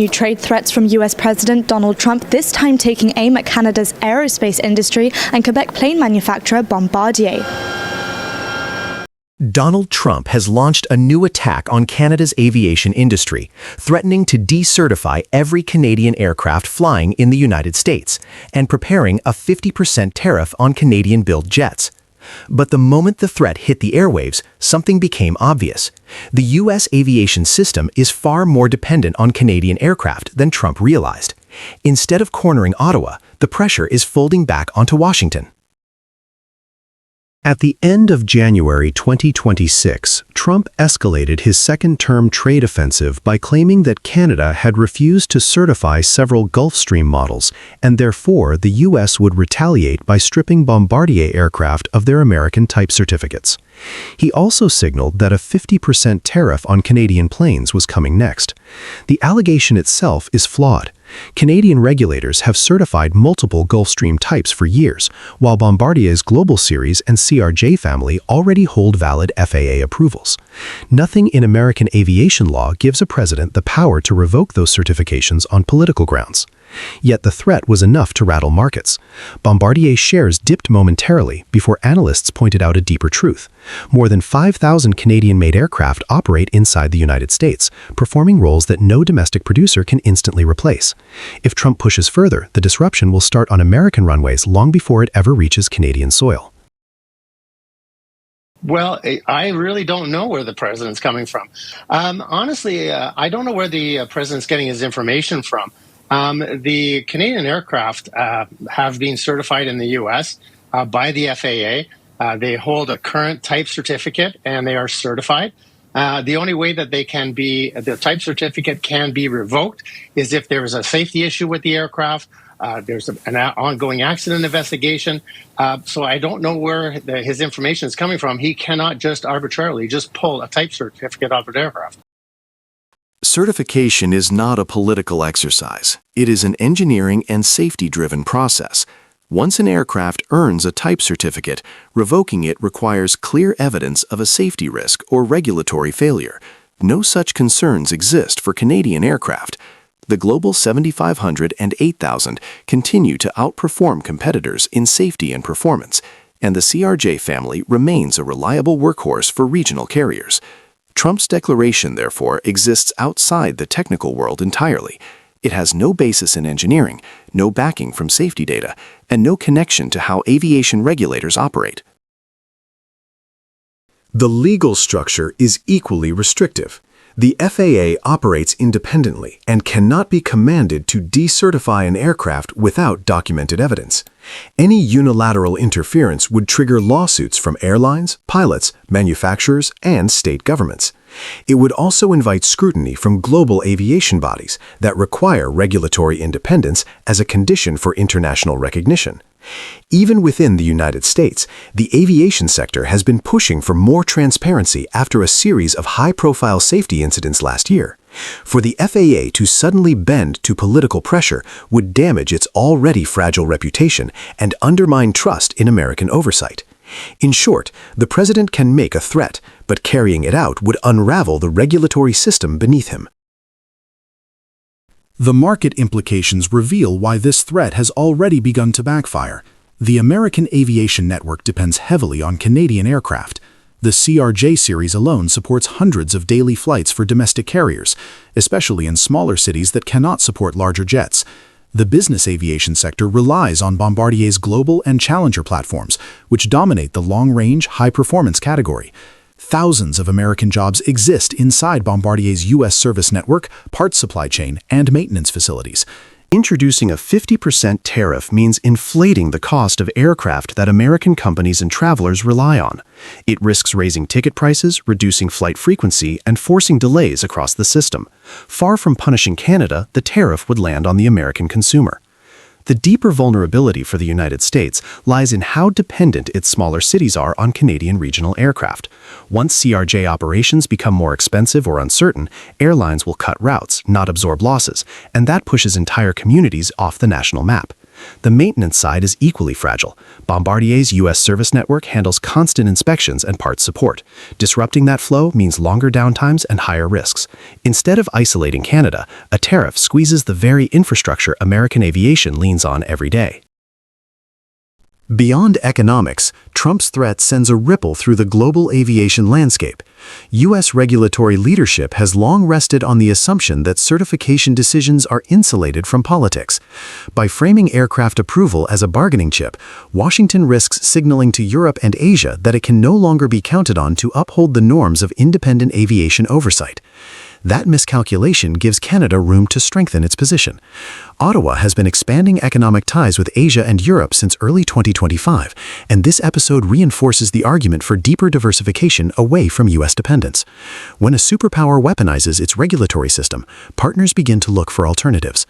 New trade threats from US President Donald Trump, this time taking aim at Canada's aerospace industry and Quebec plane manufacturer Bombardier. Donald Trump has launched a new attack on Canada's aviation industry, threatening to decertify every Canadian aircraft flying in the United States and preparing a 50% tariff on Canadian-built jets. But the moment the threat hit the airwaves, something became obvious. The U.S. aviation system is far more dependent on Canadian aircraft than Trump realized. Instead of cornering Ottawa, the pressure is folding back onto Washington. At the end of January 2026, Trump escalated his second-term trade offensive by claiming that Canada had refused to certify several Gulfstream models, and therefore the U.S. would retaliate by stripping Bombardier aircraft of their American type certificates. He also signaled that a 50% tariff on Canadian planes was coming next. The allegation itself is flawed. Canadian regulators have certified multiple Gulfstream types for years, while Bombardier's Global Series and CRJ family already hold valid FAA approvals. Nothing in American aviation law gives a president the power to revoke those certifications on political grounds. Yet the threat was enough to rattle markets. Bombardier's shares dipped momentarily before analysts pointed out a deeper truth. More than 5,000 Canadian-made aircraft operate inside the United States, performing roles that no domestic producer can instantly replace. If Trump pushes further, the disruption will start on American runways long before it ever reaches Canadian soil. Well, I really don't know where the president's coming from. Honestly, I don't know where the president's getting his information from. The Canadian aircraft have been certified in the U.S. By the FAA. They hold a current type certificate and they are certified. The only way that the type certificate can be revoked is if there is a safety issue with the aircraft. There's an ongoing accident investigation. So I don't know where his information is coming from. He cannot just arbitrarily just pull a type certificate off an aircraft. Certification is not a political exercise. It is an engineering and safety-driven process. Once an aircraft earns a type certificate, revoking it requires clear evidence of a safety risk or regulatory failure. No such concerns exist for Canadian aircraft. The Global 7500 and 8000 continue to outperform competitors in safety and performance, and the CRJ family remains a reliable workhorse for regional carriers. Trump's declaration, therefore, exists outside the technical world entirely. It has no basis in engineering, no backing from safety data, and no connection to how aviation regulators operate. The legal structure is equally restrictive. The FAA operates independently and cannot be commanded to decertify an aircraft without documented evidence. Any unilateral interference would trigger lawsuits from airlines, pilots, manufacturers, and state governments. It would also invite scrutiny from global aviation bodies that require regulatory independence as a condition for international recognition. Even within the United States, the aviation sector has been pushing for more transparency after a series of high-profile safety incidents last year. For the FAA to suddenly bend to political pressure would damage its already fragile reputation and undermine trust in American oversight. In short, the president can make a threat, but carrying it out would unravel the regulatory system beneath him. The market implications reveal why this threat has already begun to backfire. The American aviation network depends heavily on Canadian aircraft. The CRJ series alone supports hundreds of daily flights for domestic carriers, especially in smaller cities that cannot support larger jets. The business aviation sector relies on Bombardier's Global and Challenger platforms, which dominate the long-range, high-performance category. Thousands of American jobs exist inside Bombardier's U.S. service network, parts supply chain, and maintenance facilities. Introducing a 50% tariff means inflating the cost of aircraft that American companies and travelers rely on. It risks raising ticket prices, reducing flight frequency, and forcing delays across the system. Far from punishing Canada, the tariff would land on the American consumer. The deeper vulnerability for the United States lies in how dependent its smaller cities are on Canadian regional aircraft. Once CRJ operations become more expensive or uncertain, airlines will cut routes, not absorb losses, and that pushes entire communities off the national map. The maintenance side is equally fragile. Bombardier's U.S. service network handles constant inspections and parts support. Disrupting that flow means longer downtimes and higher risks. Instead of isolating Canada, a tariff squeezes the very infrastructure American aviation leans on every day. Beyond economics, Trump's threat sends a ripple through the global aviation landscape. U.S. regulatory leadership has long rested on the assumption that certification decisions are insulated from politics. By framing aircraft approval as a bargaining chip, Washington risks signaling to Europe and Asia that it can no longer be counted on to uphold the norms of independent aviation oversight. That miscalculation gives Canada room to strengthen its position. Ottawa has been expanding economic ties with Asia and Europe since early 2025, and this episode reinforces the argument for deeper diversification away from U.S. dependence. When a superpower weaponizes its regulatory system, partners begin to look for alternatives.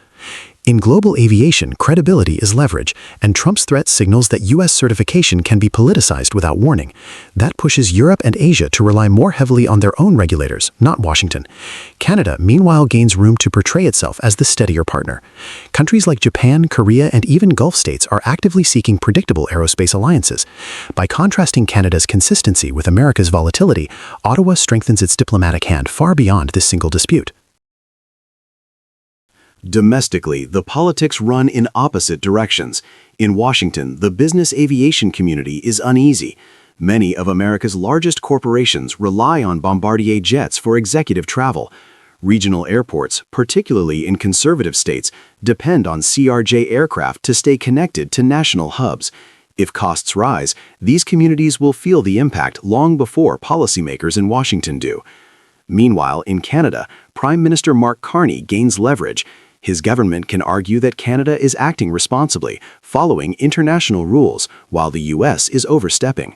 In global aviation, credibility is leverage, and Trump's threat signals that U.S. certification can be politicized without warning. That pushes Europe and Asia to rely more heavily on their own regulators, not Washington. Canada, meanwhile, gains room to portray itself as the steadier partner. Countries like Japan, Korea, and even Gulf states are actively seeking predictable aerospace alliances. By contrasting Canada's consistency with America's volatility, Ottawa strengthens its diplomatic hand far beyond this single dispute. Domestically, the politics run in opposite directions. In Washington, the business aviation community is uneasy. Many of America's largest corporations rely on Bombardier jets for executive travel. Regional airports, particularly in conservative states, depend on CRJ aircraft to stay connected to national hubs. If costs rise, these communities will feel the impact long before policymakers in Washington do. Meanwhile, in Canada, Prime Minister Mark Carney gains leverage. His government can argue that Canada is acting responsibly, following international rules, while the U.S. is overstepping.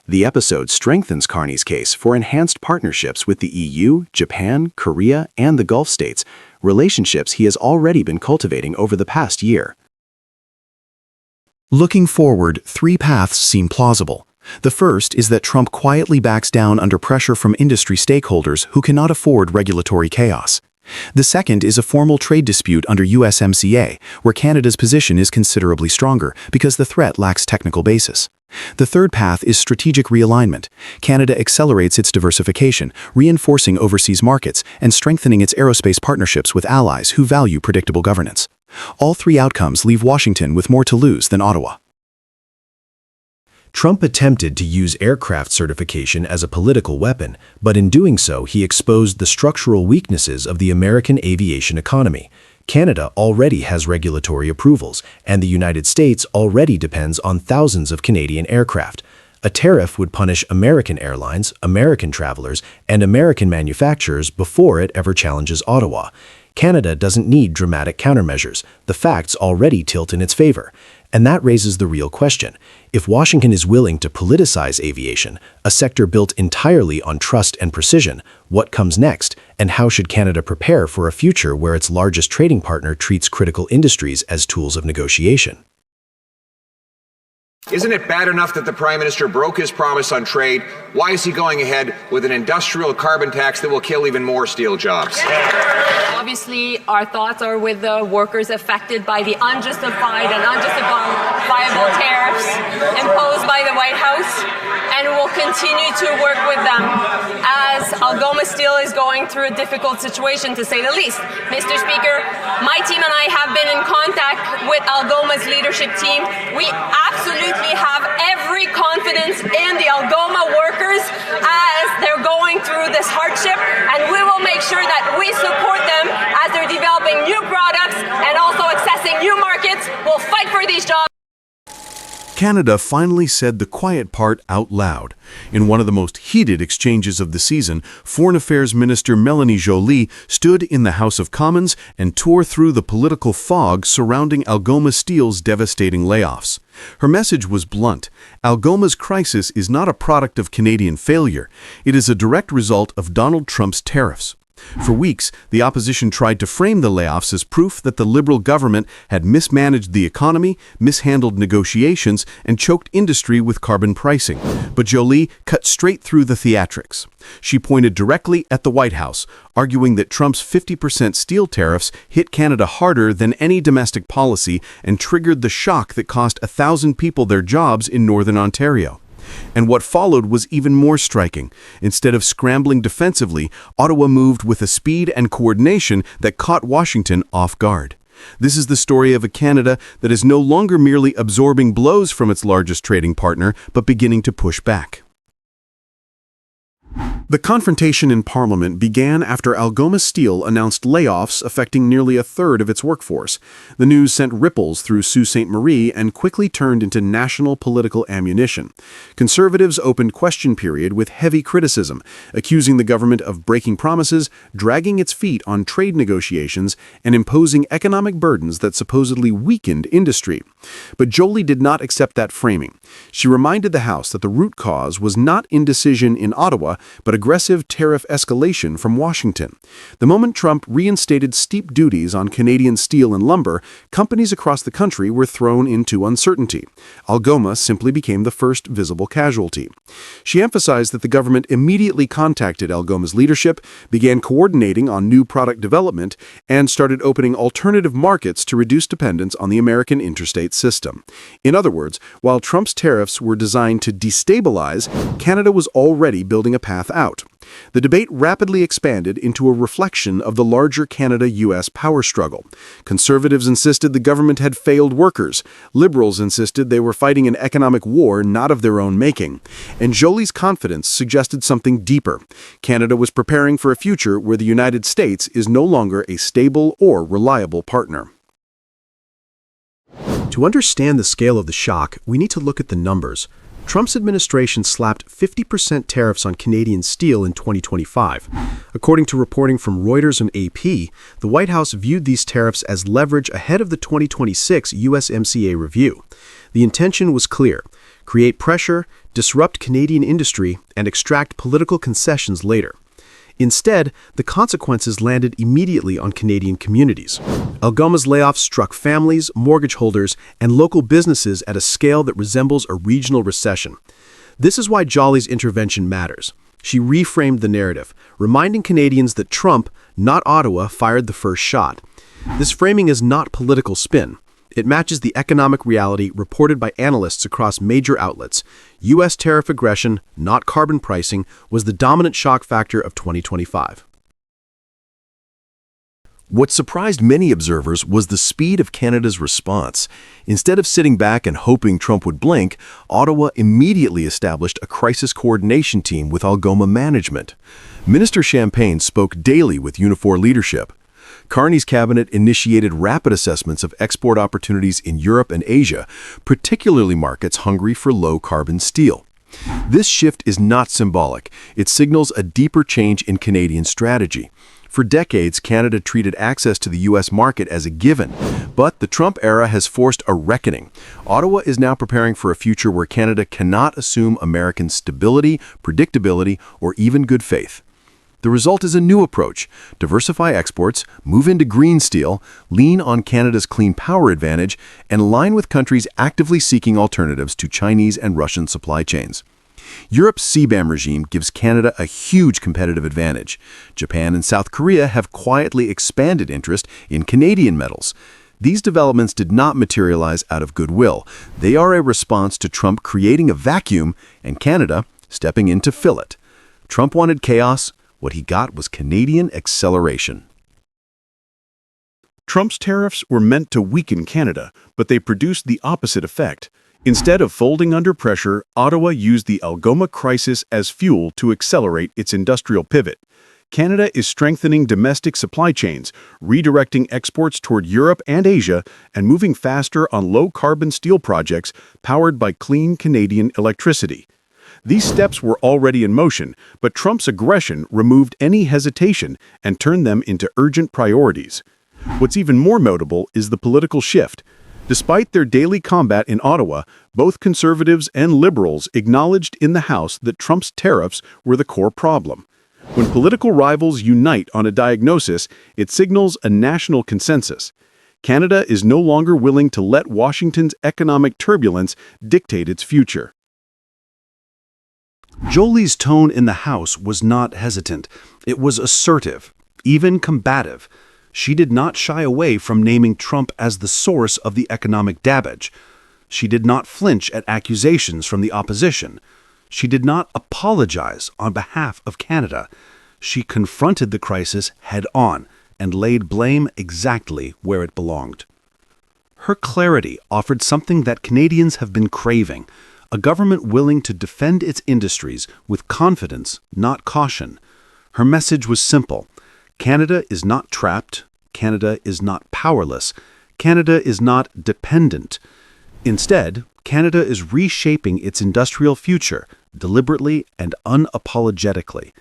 The episode strengthens Carney's case for enhanced partnerships with the EU, Japan, Korea, and the Gulf states, relationships he has already been cultivating over the past year. Looking forward, three paths seem plausible. The first is that Trump quietly backs down under pressure from industry stakeholders who cannot afford regulatory chaos. The second is a formal trade dispute under USMCA, where Canada's position is considerably stronger because the threat lacks technical basis. The third path is strategic realignment. Canada accelerates its diversification, reinforcing overseas markets and strengthening its aerospace partnerships with allies who value predictable governance. All three outcomes leave Washington with more to lose than Ottawa. Trump attempted to use aircraft certification as a political weapon, but in doing so, he exposed the structural weaknesses of the American aviation economy. Canada already has regulatory approvals, and the United States already depends on thousands of Canadian aircraft. A tariff would punish American airlines, American travelers, and American manufacturers before it ever challenges Ottawa. Canada doesn't need dramatic countermeasures. The facts already tilt in its favor. And that raises the real question. If Washington is willing to politicize aviation, a sector built entirely on trust and precision, what comes next, and how should Canada prepare for a future where its largest trading partner treats critical industries as tools of negotiation? Isn't it bad enough that the Prime Minister broke his promise on trade? Why is he going ahead with an industrial carbon tax that will kill even more steel jobs? Obviously, our thoughts are with the workers affected by the unjustified and unjustifiable tariffs imposed by the White House, and we'll continue to work with them as Algoma Steel is going through a difficult situation, to say the least. Mr. Speaker, my team and I have been in contact with Algoma's leadership team. We absolutely have every confidence in the Algoma workers as they're going through this hardship, and we will make sure that we support them as they're developing new products and also accessing new markets. We'll fight for these jobs. Canada finally said the quiet part out loud. In one of the most heated exchanges of the season, Foreign Affairs Minister Melanie Joly stood in the House of Commons and tore through the political fog surrounding Algoma Steel's devastating layoffs. Her message was blunt. Algoma's crisis is not a product of Canadian failure. It is a direct result of Donald Trump's tariffs. For weeks, the opposition tried to frame the layoffs as proof that the Liberal government had mismanaged the economy, mishandled negotiations, and choked industry with carbon pricing. But Jolie cut straight through the theatrics. She pointed directly at the White House, arguing that Trump's 50% steel tariffs hit Canada harder than any domestic policy and triggered the shock that cost 1,000 people their jobs in Northern Ontario. And what followed was even more striking. Instead of scrambling defensively, Ottawa moved with a speed and coordination that caught Washington off guard. This is the story of a Canada that is no longer merely absorbing blows from its largest trading partner, but beginning to push back. The confrontation in Parliament began after Algoma Steel announced layoffs affecting nearly a third of its workforce. The news sent ripples through Sault Ste. Marie and quickly turned into national political ammunition. Conservatives opened question period with heavy criticism, accusing the government of breaking promises, dragging its feet on trade negotiations, and imposing economic burdens that supposedly weakened industry. But Jolie did not accept that framing. She reminded the House that the root cause was not indecision in Ottawa, but aggressive tariff escalation from Washington. The moment Trump reinstated steep duties on Canadian steel and lumber, companies across the country were thrown into uncertainty. Algoma simply became the first visible casualty. She emphasized that the government immediately contacted Algoma's leadership, began coordinating on new product development, and started opening alternative markets to reduce dependence on the American interstate system. In other words, while Trump's tariffs were designed to destabilize, Canada was already building a path out. The debate rapidly expanded into a reflection of the larger Canada-US power struggle. Conservatives insisted the government had failed workers. Liberals insisted they were fighting an economic war not of their own making. And Jolie's confidence suggested something deeper. Canada was preparing for a future where the United States is no longer a stable or reliable partner. To understand the scale of the shock, we need to look at the numbers. Trump's administration slapped 50% tariffs on Canadian steel in 2025. According to reporting from Reuters and AP, the White House viewed these tariffs as leverage ahead of the 2026 USMCA review. The intention was clear: create pressure, disrupt Canadian industry, and extract political concessions later. Instead, the consequences landed immediately on Canadian communities. Algoma's layoffs struck families, mortgage holders, and local businesses at a scale that resembles a regional recession. This is why Jolie's intervention matters. She reframed the narrative, reminding Canadians that Trump, not Ottawa, fired the first shot. This framing is not political spin. It matches the economic reality reported by analysts across major outlets. U.S. tariff aggression, not carbon pricing, was the dominant shock factor of 2025. What surprised many observers was the speed of Canada's response. Instead of sitting back and hoping Trump would blink, Ottawa immediately established a crisis coordination team with Algoma management. Minister Champagne spoke daily with Unifor leadership. Carney's cabinet initiated rapid assessments of export opportunities in Europe and Asia, particularly markets hungry for low-carbon steel. This shift is not symbolic. It signals a deeper change in Canadian strategy. For decades, Canada treated access to the U.S. market as a given, but the Trump era has forced a reckoning. Ottawa is now preparing for a future where Canada cannot assume American stability, predictability, or even good faith. The result is a new approach: diversify exports, move into green steel, lean on Canada's clean power advantage, and align with countries actively seeking alternatives to Chinese and Russian supply chains. Europe's CBAM regime gives Canada a huge competitive advantage. Japan and South Korea have quietly expanded interest in Canadian metals. These developments did not materialize out of goodwill. They are a response to Trump creating a vacuum and Canada stepping in to fill it. Trump wanted chaos. What he got was Canadian acceleration. Trump's tariffs were meant to weaken Canada, but they produced the opposite effect. Instead of folding under pressure, Ottawa used the Algoma crisis as fuel to accelerate its industrial pivot. Canada is strengthening domestic supply chains, redirecting exports toward Europe and Asia, and moving faster on low-carbon steel projects powered by clean Canadian electricity. These steps were already in motion, but Trump's aggression removed any hesitation and turned them into urgent priorities. What's even more notable is the political shift. Despite their daily combat in Ottawa, both Conservatives and Liberals acknowledged in the House that Trump's tariffs were the core problem. When political rivals unite on a diagnosis, it signals a national consensus. Canada is no longer willing to let Washington's economic turbulence dictate its future. Jolie's tone in the House was not hesitant. It was assertive, even combative. She did not shy away from naming Trump as the source of the economic damage. She did not flinch at accusations from the opposition. She did not apologize on behalf of Canada. She confronted the crisis head-on and laid blame exactly where it belonged. Her clarity offered something that Canadians have been craving, a government willing to defend its industries with confidence, not caution. Her message was simple. Canada is not trapped. Canada is not powerless. Canada is not dependent. Instead, Canada is reshaping its industrial future, deliberately and unapologetically.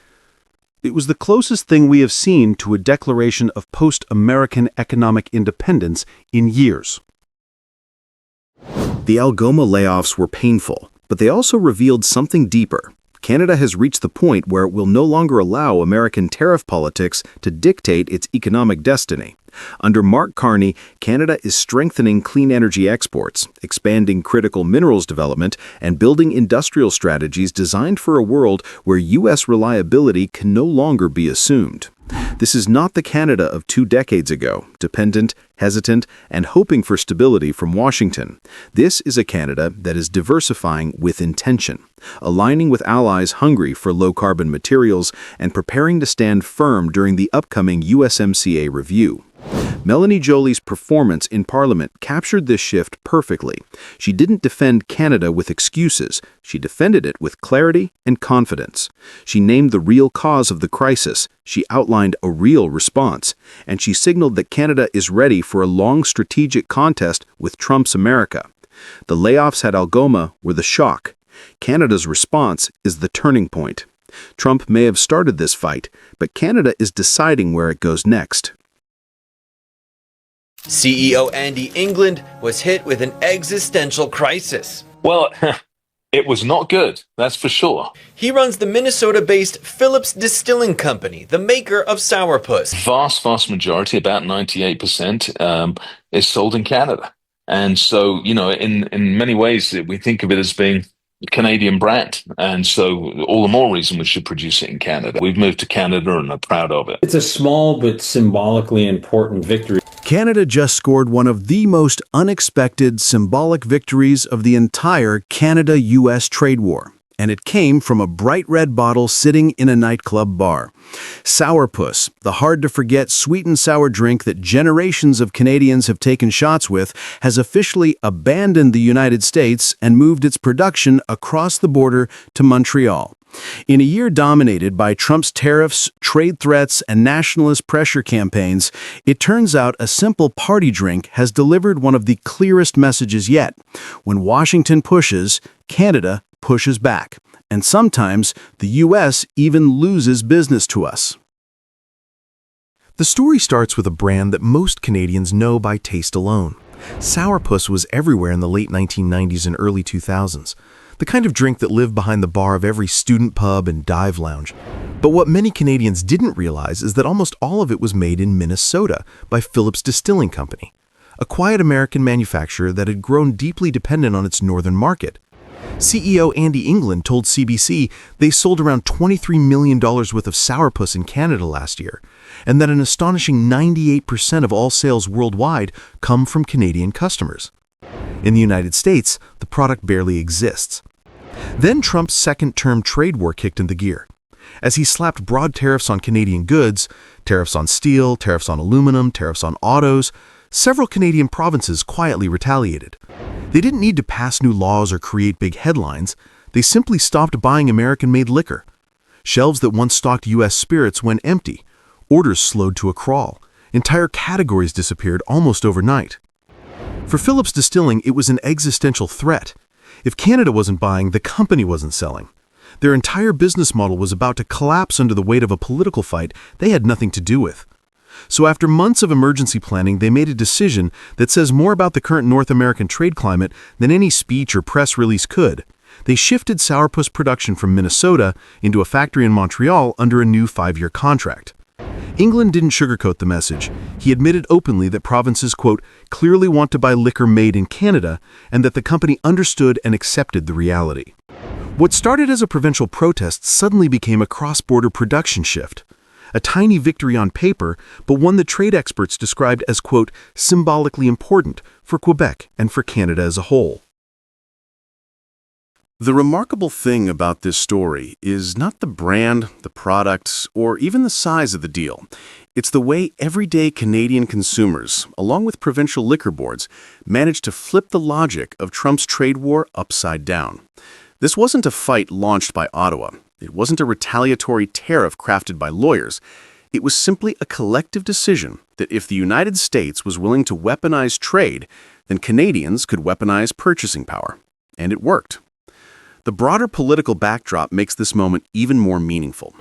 It was the closest thing we have seen to a declaration of post-American economic independence in years. The Algoma layoffs were painful, but they also revealed something deeper. Canada has reached the point where it will no longer allow American tariff politics to dictate its economic destiny. Under Mark Carney, Canada is strengthening clean energy exports, expanding critical minerals development, and building industrial strategies designed for a world where U.S. reliability can no longer be assumed. This is not the Canada of 2 decades ago, dependent, hesitant, and hoping for stability from Washington. This is a Canada that is diversifying with intention, aligning with allies hungry for low-carbon materials, and preparing to stand firm during the upcoming USMCA review. Melanie Joly's performance in Parliament captured this shift perfectly. She didn't defend Canada with excuses. She defended it with clarity and confidence. She named the real cause of the crisis. She outlined a real response. And she signaled that Canada is ready for a long strategic contest with Trump's America. The layoffs at Algoma were the shock. Canada's response is the turning point. Trump may have started this fight, but Canada is deciding where it goes next. CEO Andy England was hit with an existential crisis. Well, it was not good, that's for sure. He runs the Minnesota-based Phillips Distilling Company, the maker of sourpuss. Vast majority, about 98%, is sold in Canada. And so, in many ways, we think of it as being a Canadian brand. And so all the more reason we should produce it in Canada. We've moved to Canada and are proud of it. It's a small but symbolically important victory. Canada just scored one of the most unexpected symbolic victories of the entire Canada-US trade war. And it came from a bright red bottle sitting in a nightclub bar. Sourpuss, the hard-to-forget sweet and sour drink that generations of Canadians have taken shots with, has officially abandoned the United States and moved its production across the border to Montreal. In a year dominated by Trump's tariffs, trade threats, and nationalist pressure campaigns, it turns out a simple party drink has delivered one of the clearest messages yet. When Washington pushes, Canada pushes back. And sometimes the U.S. even loses business to us. The story starts with a brand that most Canadians know by taste alone. Sourpuss was everywhere in the late 1990s and early 2000s. The kind of drink that lived behind the bar of every student pub and dive lounge. But what many Canadians didn't realize is that almost all of it was made in Minnesota by Phillips Distilling Company, a quiet American manufacturer that had grown deeply dependent on its northern market. CEO Andy England told CBC they sold around $23 million worth of sourpuss in Canada last year, and that an astonishing 98% of all sales worldwide come from Canadian customers. In the United States, the product barely exists. Then Trump's second-term trade war kicked into gear. As he slapped broad tariffs on Canadian goods, tariffs on steel, tariffs on aluminum, tariffs on autos, several Canadian provinces quietly retaliated. They didn't need to pass new laws or create big headlines. They simply stopped buying American-made liquor. Shelves that once stocked U.S. spirits went empty. Orders slowed to a crawl. Entire categories disappeared almost overnight. For Phillips Distilling, it was an existential threat. If Canada wasn't buying, the company wasn't selling. Their entire business model was about to collapse under the weight of a political fight they had nothing to do with. So after months of emergency planning, they made a decision that says more about the current North American trade climate than any speech or press release could. They shifted sourpuss production from Minnesota into a factory in Montreal under a new 5-year contract. England didn't sugarcoat the message. He admitted openly that provinces, quote, clearly want to buy liquor made in Canada, and that the company understood and accepted the reality. What started as a provincial protest suddenly became a cross-border production shift. A tiny victory on paper, but one that trade experts described as, quote, symbolically important for Quebec and for Canada as a whole. The remarkable thing about this story is not the brand, the products, or even the size of the deal. It's the way everyday Canadian consumers, along with provincial liquor boards, managed to flip the logic of Trump's trade war upside down. This wasn't a fight launched by Ottawa. It wasn't a retaliatory tariff crafted by lawyers. It was simply a collective decision that if the United States was willing to weaponize trade, then Canadians could weaponize purchasing power. And it worked. The broader political backdrop makes this moment even more meaningful.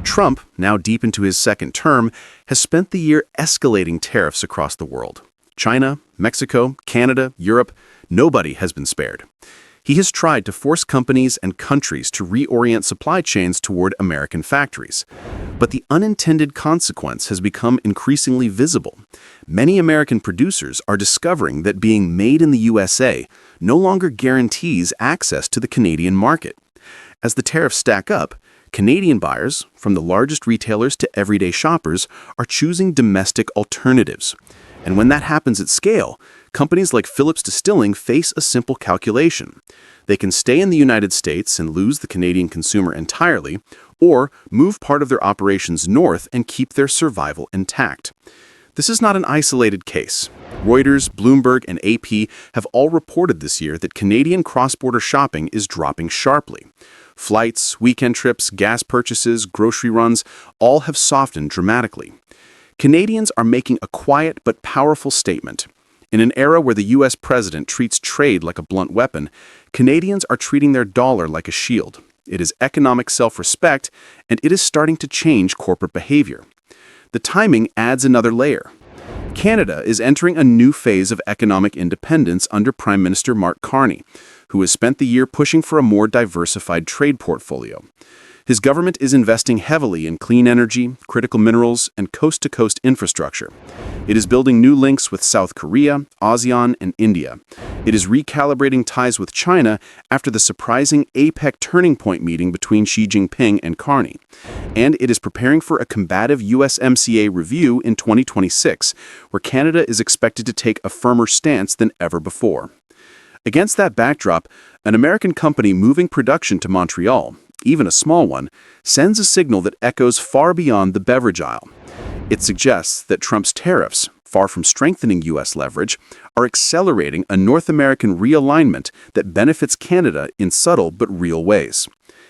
Trump, now deep into his second term, has spent the year escalating tariffs across the world. China, Mexico, Canada, Europe, nobody has been spared. He has tried to force companies and countries to reorient supply chains toward American factories. But the unintended consequence has become increasingly visible. Many American producers are discovering that being made in the USA no longer guarantees access to the Canadian market. As the tariffs stack up, Canadian buyers, from the largest retailers to everyday shoppers, are choosing domestic alternatives. And when that happens at scale, companies like Phillips Distilling face a simple calculation. They can stay in the United States and lose the Canadian consumer entirely, or move part of their operations north and keep their survival intact. This is not an isolated case. Reuters, Bloomberg, and AP have all reported this year that Canadian cross-border shopping is dropping sharply. Flights, weekend trips, gas purchases, grocery runs, all have softened dramatically. Canadians are making a quiet but powerful statement. In an era where the U.S. president treats trade like a blunt weapon, Canadians are treating their dollar like a shield. It is economic self-respect, and it is starting to change corporate behavior. The timing adds another layer. Canada is entering a new phase of economic independence under Prime Minister Mark Carney, who has spent the year pushing for a more diversified trade portfolio. His government is investing heavily in clean energy, critical minerals, and coast-to-coast infrastructure. It is building new links with South Korea, ASEAN, and India. It is recalibrating ties with China after the surprising APEC turning point meeting between Xi Jinping and Carney. And it is preparing for a combative USMCA review in 2026, where Canada is expected to take a firmer stance than ever before. Against that backdrop, an American company moving production to Montreal, even a small one, sends a signal that echoes far beyond the beverage aisle. It suggests that Trump's tariffs, far from strengthening U.S. leverage, are accelerating a North American realignment that benefits Canada in subtle but real ways.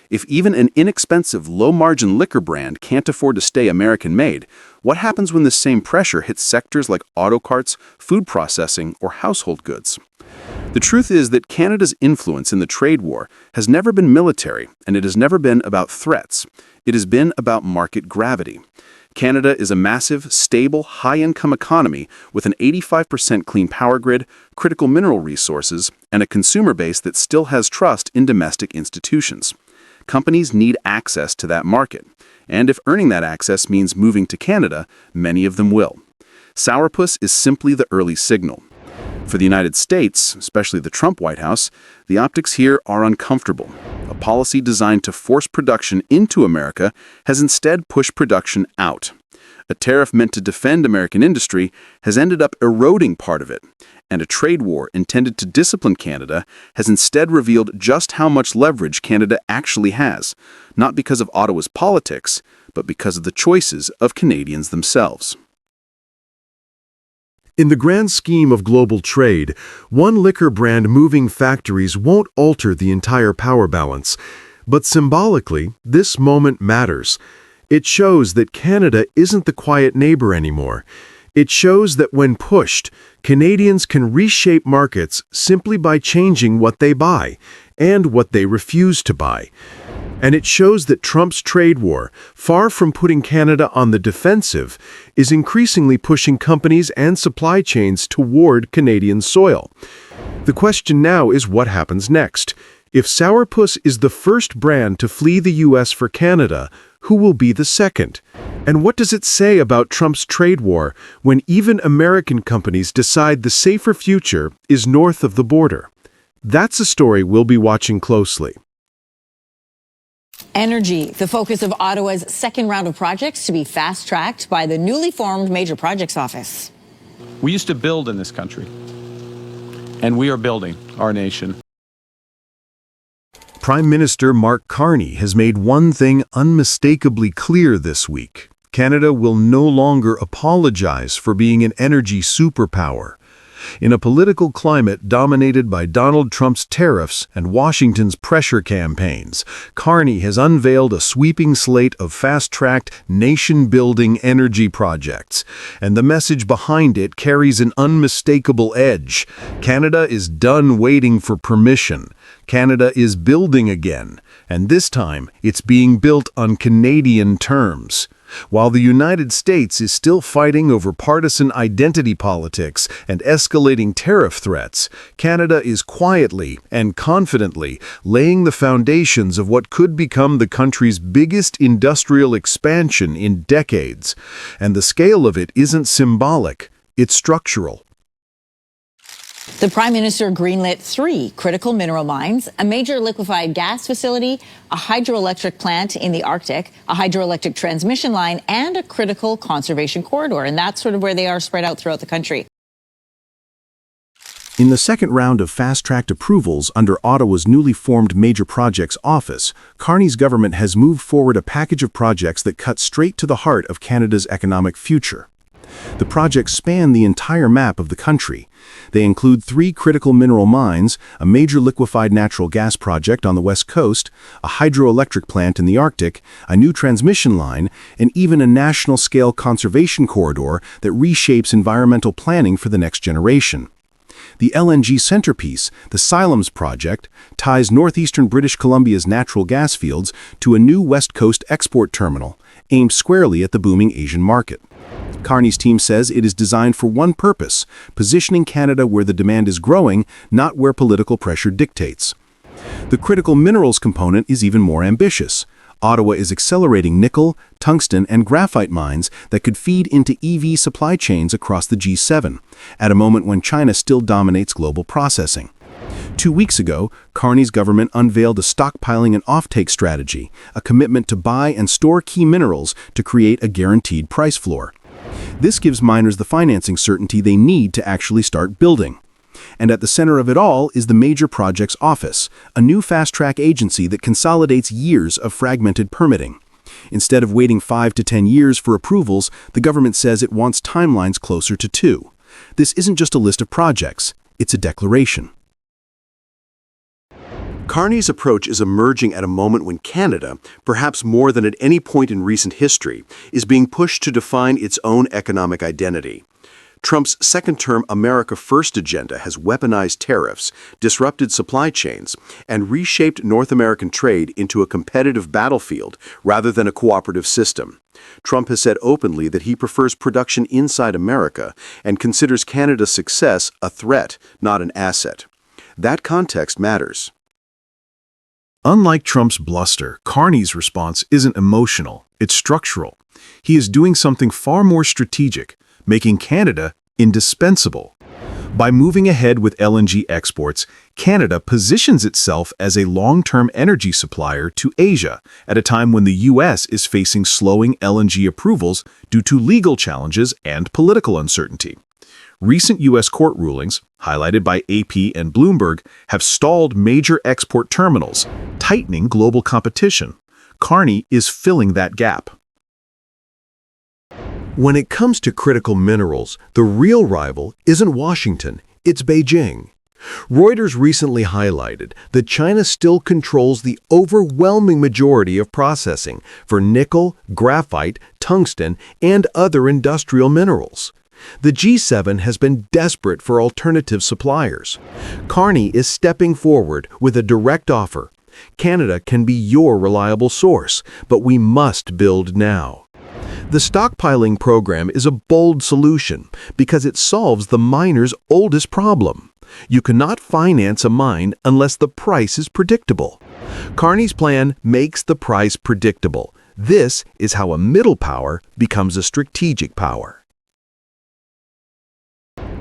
If even an inexpensive, low-margin liquor brand can't afford to stay American-made, what happens when the same pressure hits sectors like auto parts, food processing, or household goods? The truth is that Canada's influence in the trade war has never been military, and it has never been about threats. It has been about market gravity. Canada is a massive, stable, high-income economy with an 85% clean power grid, critical mineral resources, and a consumer base that still has trust in domestic institutions. Companies need access to that market, and if earning that access means moving to Canada, many of them will. Sourpuss is simply the early signal. For the United States, especially the Trump White House, the optics here are uncomfortable. A policy designed to force production into America has instead pushed production out. A tariff meant to defend American industry has ended up eroding part of it. And a trade war intended to discipline Canada has instead revealed just how much leverage Canada actually has, not because of Ottawa's politics, but because of the choices of Canadians themselves. In the grand scheme of global trade, one liquor brand moving factories won't alter the entire power balance. But symbolically, this moment matters. It shows that Canada isn't the quiet neighbor anymore. It shows that when pushed, Canadians can reshape markets simply by changing what they buy and what they refuse to buy. And it shows that Trump's trade war, far from putting Canada on the defensive, is increasingly pushing companies and supply chains toward Canadian soil. The question now is what happens next. If Sourpuss is the first brand to flee the U.S. for Canada, who will be the second? And what does it say about Trump's trade war when even American companies decide the safer future is north of the border? That's a story we'll be watching closely. Energy, the focus of Ottawa's second round of projects to be fast-tracked by the newly formed Major Projects Office. We used to build in this country, and we are building our nation. Prime Minister Mark Carney has made one thing unmistakably clear this week. Canada will no longer apologize for being an energy superpower. In a political climate dominated by Donald Trump's tariffs and Washington's pressure campaigns, Carney has unveiled a sweeping slate of fast-tracked, nation-building energy projects. And the message behind it carries an unmistakable edge. Canada is done waiting for permission. Canada is building again, and this time it's being built on Canadian terms. While the United States is still fighting over partisan identity politics and escalating tariff threats, Canada is quietly and confidently laying the foundations of what could become the country's biggest industrial expansion in decades. And the scale of it isn't symbolic, it's structural. The Prime Minister greenlit 3 critical mineral mines, a major liquefied gas facility, a hydroelectric plant in the Arctic, a hydroelectric transmission line, and a critical conservation corridor. And that's sort of where they are spread out throughout the country. In the second round of fast-tracked approvals under Ottawa's newly formed Major Projects Office, Carney's government has moved forward a package of projects that cut straight to the heart of Canada's economic future. The projects span the entire map of the country. They include 3 critical mineral mines, a major liquefied natural gas project on the West Coast, a hydroelectric plant in the Arctic, a new transmission line, and even a national-scale conservation corridor that reshapes environmental planning for the next generation. The LNG centerpiece, the Silems project, ties northeastern British Columbia's natural gas fields to a new West Coast export terminal, aimed squarely at the booming Asian market. Carney's team says it is designed for one purpose, positioning Canada where the demand is growing, not where political pressure dictates. The critical minerals component is even more ambitious. Ottawa is accelerating nickel, tungsten, and graphite mines that could feed into EV supply chains across the G7, at a moment when China still dominates global processing. 2 weeks ago, Carney's government unveiled a stockpiling and offtake strategy, a commitment to buy and store key minerals to create a guaranteed price floor. This gives miners the financing certainty they need to actually start building. And at the center of it all is the Major Projects Office, a new fast-track agency that consolidates years of fragmented permitting. Instead of waiting 5 to 10 years for approvals, the government says it wants timelines closer to 2. This isn't just a list of projects, it's a declaration. Carney's approach is emerging at a moment when Canada, perhaps more than at any point in recent history, is being pushed to define its own economic identity. Trump's second-term America First agenda has weaponized tariffs, disrupted supply chains, and reshaped North American trade into a competitive battlefield rather than a cooperative system. Trump has said openly that he prefers production inside America and considers Canada's success a threat, not an asset. That context matters. Unlike Trump's bluster, Carney's response isn't emotional, it's structural. He is doing something far more strategic, making Canada indispensable. By moving ahead with LNG exports, Canada positions itself as a long-term energy supplier to Asia at a time when the U.S. is facing slowing LNG approvals due to legal challenges and political uncertainty. Recent U.S. court rulings, highlighted by AP and Bloomberg, have stalled major export terminals, tightening global competition. Carney is filling that gap. When it comes to critical minerals, the real rival isn't Washington, it's Beijing. Reuters recently highlighted that China still controls the overwhelming majority of processing for nickel, graphite, tungsten, and other industrial minerals. The G7 has been desperate for alternative suppliers. Carney is stepping forward with a direct offer. Canada can be your reliable source, but we must build now. The stockpiling program is a bold solution because it solves the miners' oldest problem. You cannot finance a mine unless the price is predictable. Carney's plan makes the price predictable. This is how a middle power becomes a strategic power.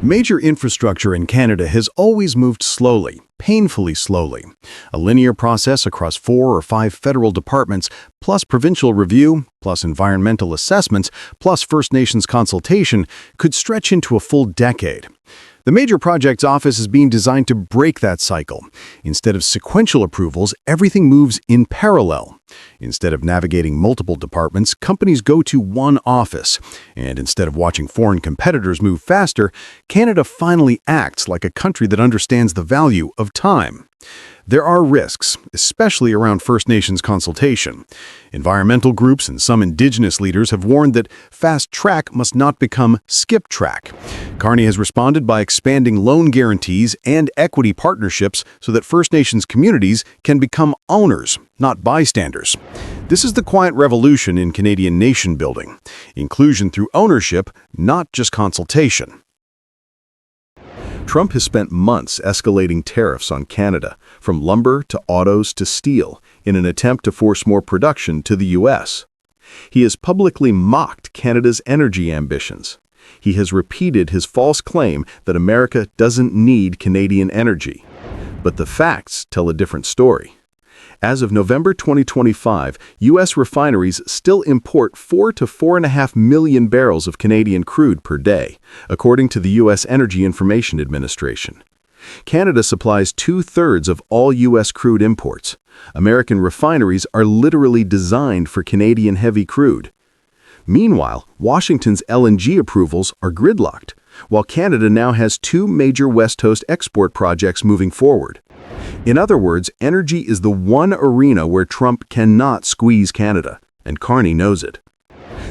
Major infrastructure in Canada has always moved slowly, painfully slowly. A linear process across 4 or 5 federal departments, plus provincial review, plus environmental assessments, plus First Nations consultation could stretch into a full decade. The Major Projects Office is being designed to break that cycle. Instead of sequential approvals, everything moves in parallel. Instead of navigating multiple departments, companies go to one office. And instead of watching foreign competitors move faster, Canada finally acts like a country that understands the value of time. There are risks, especially around First Nations consultation. Environmental groups and some Indigenous leaders have warned that fast track must not become skip track. Carney has responded by expanding loan guarantees and equity partnerships so that First Nations communities can become owners, not bystanders. This is the quiet revolution in Canadian nation building. Inclusion through ownership, not just consultation. Trump has spent months escalating tariffs on Canada, from lumber to autos to steel, in an attempt to force more production to the U.S. He has publicly mocked Canada's energy ambitions. He has repeated his false claim that America doesn't need Canadian energy. But the facts tell a different story. As of November 2025, U.S. refineries still import 4 to 4.5 million barrels of Canadian crude per day, according to the U.S. Energy Information Administration. Canada supplies 2/3 of all U.S. crude imports. American refineries are literally designed for Canadian heavy crude. Meanwhile, Washington's LNG approvals are gridlocked, while Canada now has 2 major West Coast export projects moving forward. In other words, energy is the one arena where Trump cannot squeeze Canada, and Carney knows it.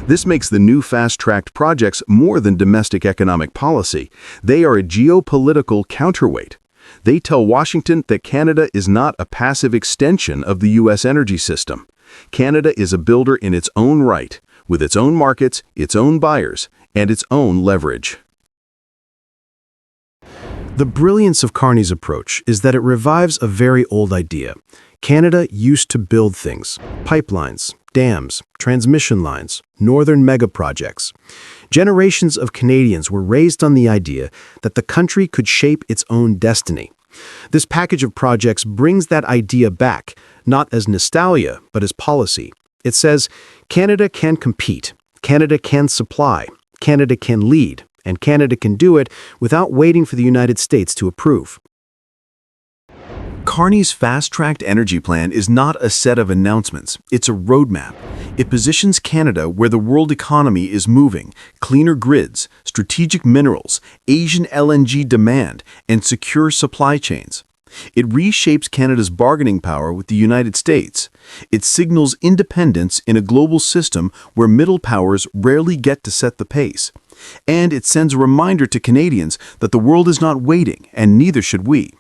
This makes the new fast-tracked projects more than domestic economic policy. They are a geopolitical counterweight. They tell Washington that Canada is not a passive extension of the U.S. energy system. Canada is a builder in its own right, with its own markets, its own buyers, and its own leverage. The brilliance of Carney's approach is that it revives a very old idea. Canada used to build things: pipelines, dams, transmission lines, northern megaprojects. Generations of Canadians were raised on the idea that the country could shape its own destiny. This package of projects brings that idea back, not as nostalgia, but as policy. It says, Canada can compete, Canada can supply, Canada can lead, and Canada can do it without waiting for the United States to approve. Carney's fast-tracked energy plan is not a set of announcements, it's a roadmap. It positions Canada where the world economy is moving: cleaner grids, strategic minerals, Asian LNG demand, and secure supply chains. It reshapes Canada's bargaining power with the United States. It signals independence in a global system where middle powers rarely get to set the pace. And it sends a reminder to Canadians that the world is not waiting, and neither should we.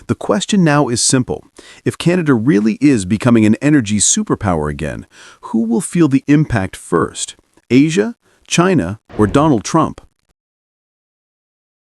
The question now is simple. If Canada really is becoming an energy superpower again, who will feel the impact first? Asia, China, or Donald Trump?